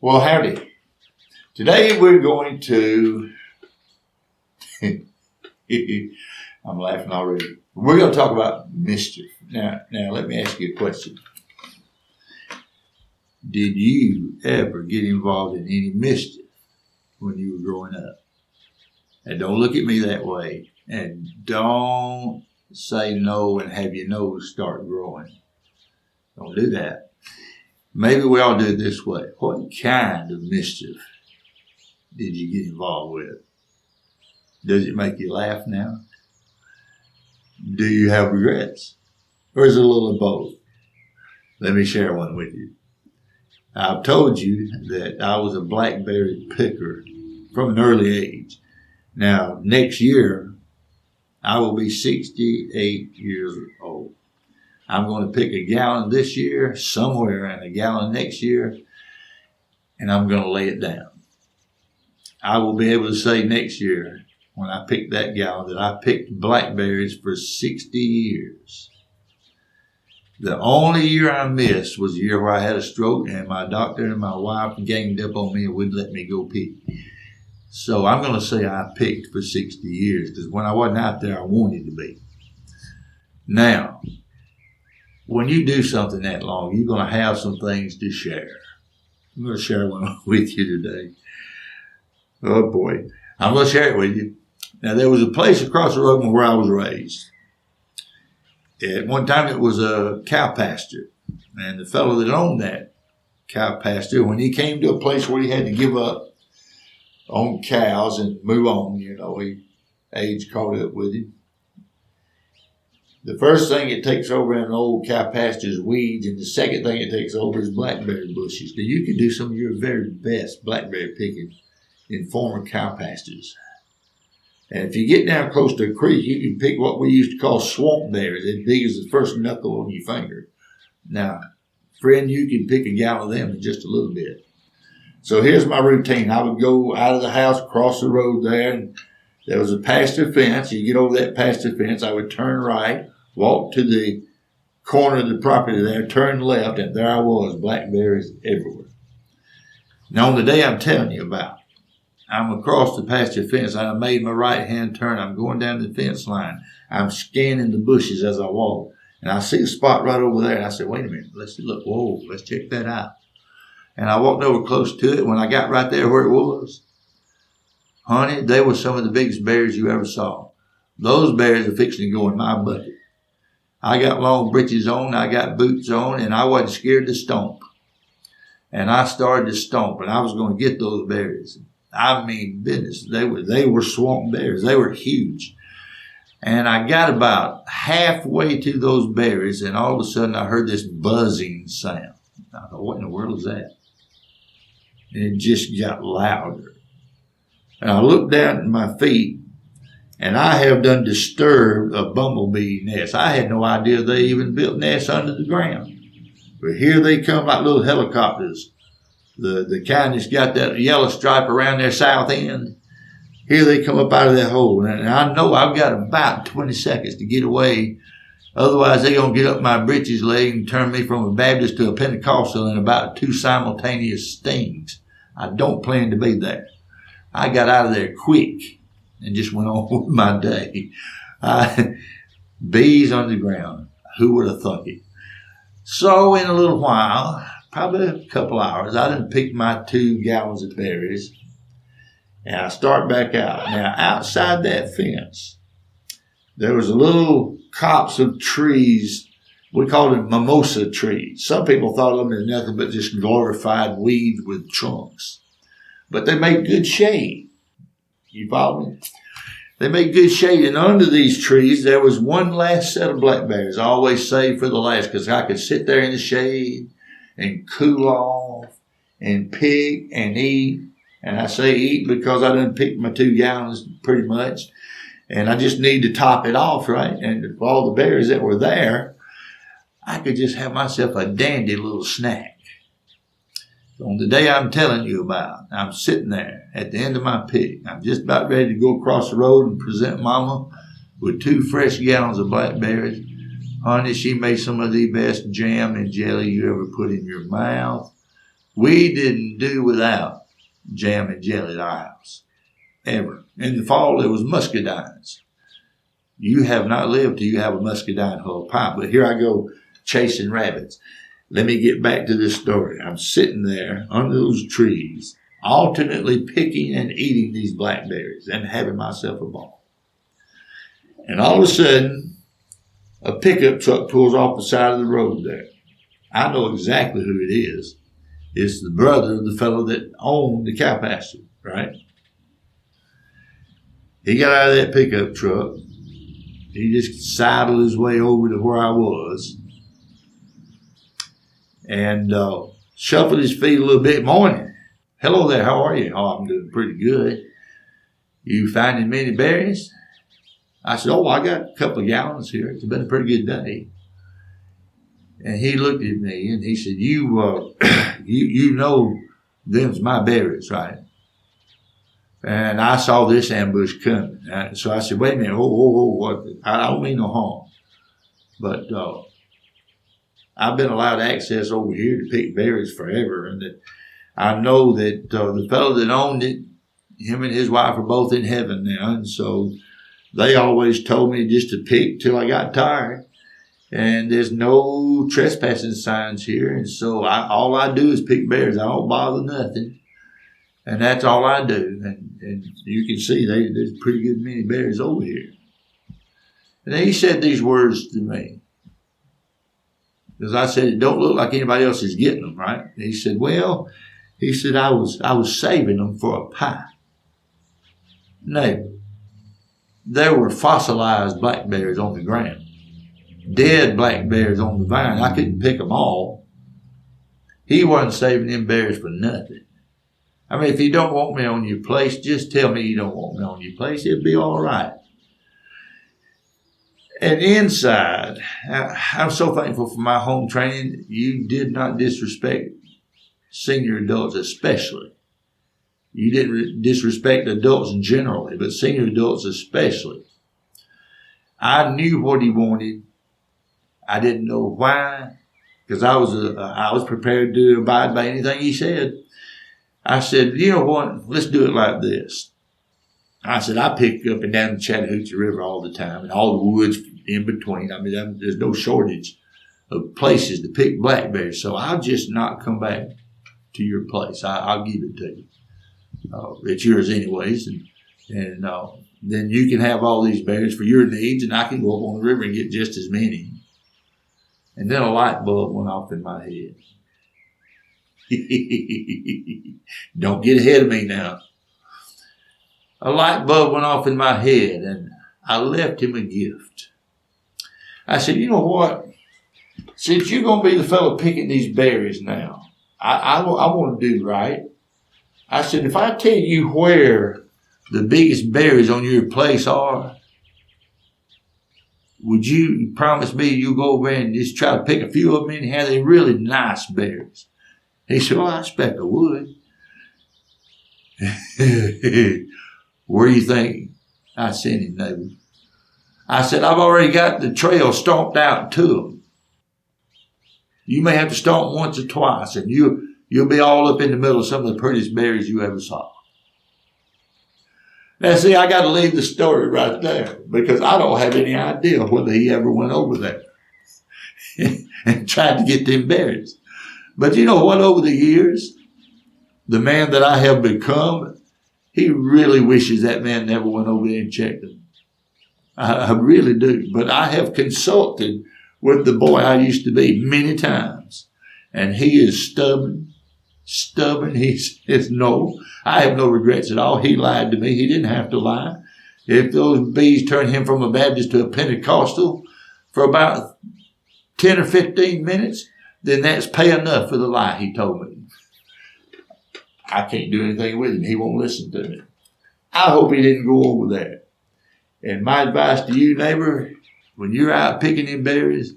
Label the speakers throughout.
Speaker 1: Well, howdy. Today we're going to, I'm laughing already. We're going to talk about mischief. Now, let me ask you a question. Did you ever get involved in any mischief when you were growing up? And don't look at me that way. And don't say no and have your nose start growing. Don't do that. Maybe we all do it this way. What kind of mischief did you get involved with? Does it make you laugh now? Do you have regrets? Or is it a little of both? Let me share one with you. I've told you that I was a blackberry picker from an early age. Now, next year, I will be 68 years old. I'm going to pick a gallon this year, somewhere, and a gallon next year, and I'm going to lay it down. I will be able to say next year, when I pick that gallon, that I picked blackberries for 60 years. The only year I missed was the year where I had a stroke, and my doctor and my wife ganged up on me and wouldn't let me go pick. So I'm going to say I picked for 60 years, because when I wasn't out there, I wanted to be. Now, when you do something that long, you're going to have some things to share. I'm going to share one with you today. Oh boy. I'm going to share it with you. Now, there was a place across the road from where I was raised. At one time, it was a cow pasture. And the fellow that owned that cow pasture, when he came to a place where he had to give up on cows and move on, age caught up with him. The first thing it takes over in an old cow pasture is weeds, and the second thing it takes over is blackberry bushes. Now, you can do some of your very best blackberry picking in former cow pastures. And if you get down close to a creek, you can pick what we used to call swamp berries, as big as the first knuckle on your finger. Now, friend, you can pick a gallon of them in just a little bit. So here's my routine. I would go out of the house, cross the road there, and there was a pasture fence. You get over that pasture fence, I would turn right, walk to the corner of the property there, turn left, and there I was, blackberries everywhere. Now, on the day I'm telling you about, I'm across the pasture fence. I made my right-hand turn. I'm going down the fence line. I'm scanning the bushes as I walk, and I see a spot right over there, and I said, wait a minute, let's look. Whoa, let's check that out. And I walked over close to it. When I got right there where it was, honey, they were some of the biggest berries you ever saw. Those berries are fixing to go in my bucket. I got long breeches on, I got boots on, and I wasn't scared to stomp. And I started to stomp, and I was going to get those berries. I mean, business, they were swamp berries. They were huge. And I got about halfway to those berries, and all of a sudden I heard this buzzing sound. I thought, what in the world is that? And it just got louder. And I looked down at my feet, and I have done disturbed a bumblebee nest. I had no idea they even built nests under the ground. But here they come like little helicopters. The kind that's got that yellow stripe around their south end. Here they come up out of that hole. And I know I've got about 20 seconds to get away. Otherwise, they're going to get up my britches leg and turn me from a Baptist to a Pentecostal in about 2 simultaneous stings. I don't plan to be there. I got out of there quick and just went on with my day. Bees on the ground. Who would have thunk it? So in a little while, probably a couple hours, I done picked my 2 gallons of berries, and I start back out. Now, outside that fence, there was a little copse of trees. We called them mimosa trees. Some people thought of them as nothing but just glorified weeds with trunks. But they make good shade. You follow me? They make good shade. And under these trees, there was one last set of blackberries. I always saved for the last because I could sit there in the shade and cool off and pick and eat. And I say eat because I done picked my 2 gallons pretty much. And I just need to top it off, right? And for all the berries that were there, I could just have myself a dandy little snack. So on the day I'm telling you about, I'm sitting there at the end of my pick. I'm just about ready to go across the road and present Mama with 2 fresh gallons of blackberries. Honey, she made some of the best jam and jelly you ever put in your mouth. We didn't do without jam and jelly at our house, ever. In the fall, there was muscadines. You have not lived till you have a muscadine hull pie. But here I go chasing rabbits. Let me get back to this story. I'm sitting there under those trees, alternately picking and eating these blackberries and having myself a ball. And all of a sudden, a pickup truck pulls off the side of the road there. I know exactly who it is. It's the brother of the fellow that owned the cow pasture, right? He got out of that pickup truck. He just sidled his way over to where I was and shuffled his feet a little bit. Morning. Hello there, how are you? Oh, I'm doing pretty good. You finding many berries? I said, oh, I got a couple of gallons here. It's been a pretty good day. And he looked at me and he said, you know them's my berries, right? And I saw this ambush coming. So I said, wait a minute, what? I don't mean no harm. But I've been allowed access over here to pick berries forever. And that I know that the fellow that owned it, him and his wife are both in heaven now. And so they always told me just to pick till I got tired. And there's no trespassing signs here. And so all I do is pick berries. I don't bother nothing. And that's all I do. And you can see there's pretty good many berries over here. And then he said these words to me. Because I said, it don't look like anybody else is getting them, right? And he said, well, I was saving them for a pie. Neighbor, there were fossilized blackberries on the ground. Dead blackberries on the vine. I couldn't pick them all. He wasn't saving them berries for nothing. I mean, if you don't want me on your place, just tell me you don't want me on your place. It'll be all right. And inside, I'm so thankful for my home training. You did not disrespect senior adults especially. You didn't disrespect adults generally, but senior adults especially. I knew what he wanted. I didn't know why, because I was prepared to abide by anything he said. I said, you know what, let's do it like this. I said, I pick up and down the Chattahoochee River all the time and all the woods in between. I mean, there's no shortage of places to pick blackberries, so I'll just not come back to your place. I'll give it to you. It's yours anyways, and then you can have all these berries for your needs, and I can go up on the river and get just as many. And then a light bulb went off in my head. Don't get ahead of me now. A light bulb went off in my head, and I left him a gift. I said, you know what? Since you're going to be the fellow picking these berries now, I want to do right. I said, if I tell you where the biggest berries on your place are, would you promise me you'll go over and just try to pick a few of them anyhow? They're really nice berries. He said, well, I expect I would. Where do you think I sent him, neighbor? I said, I've already got the trail stomped out to them. You may have to stomp once or twice, and you'll be all up in the middle of some of the prettiest berries you ever saw. Now, see, I got to leave the story right there because I don't have any idea whether he ever went over there and tried to get them berries. But you know what? Over the years, the man that I have become, he really wishes that man never went over there and checked them. I really do. But I have consulted with the boy I used to be many times, and he is stubborn. He says, no, I have no regrets at all. He lied to me. He didn't have to lie. If those bees turned him from a Baptist to a Pentecostal for about 10 or 15 minutes, then that's pay enough for the lie he told me. I can't do anything with him. He won't listen to me. I hope he didn't go over there. And my advice to you, neighbor, when you're out picking them berries,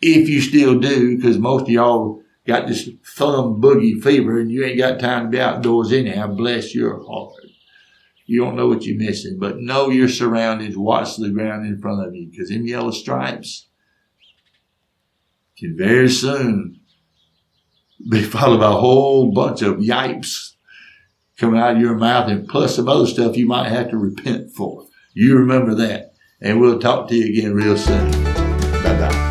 Speaker 1: if you still do, because most of y'all got this thumb boogie fever and you ain't got time to be outdoors anyhow, bless your heart. You don't know what you're missing, but know your surroundings. Watch the ground in front of you, because them yellow stripes can very soon be followed by a whole bunch of yipes coming out of your mouth, and plus some other stuff you might have to repent for. You remember that. And we'll talk to you again real soon. Bye-bye.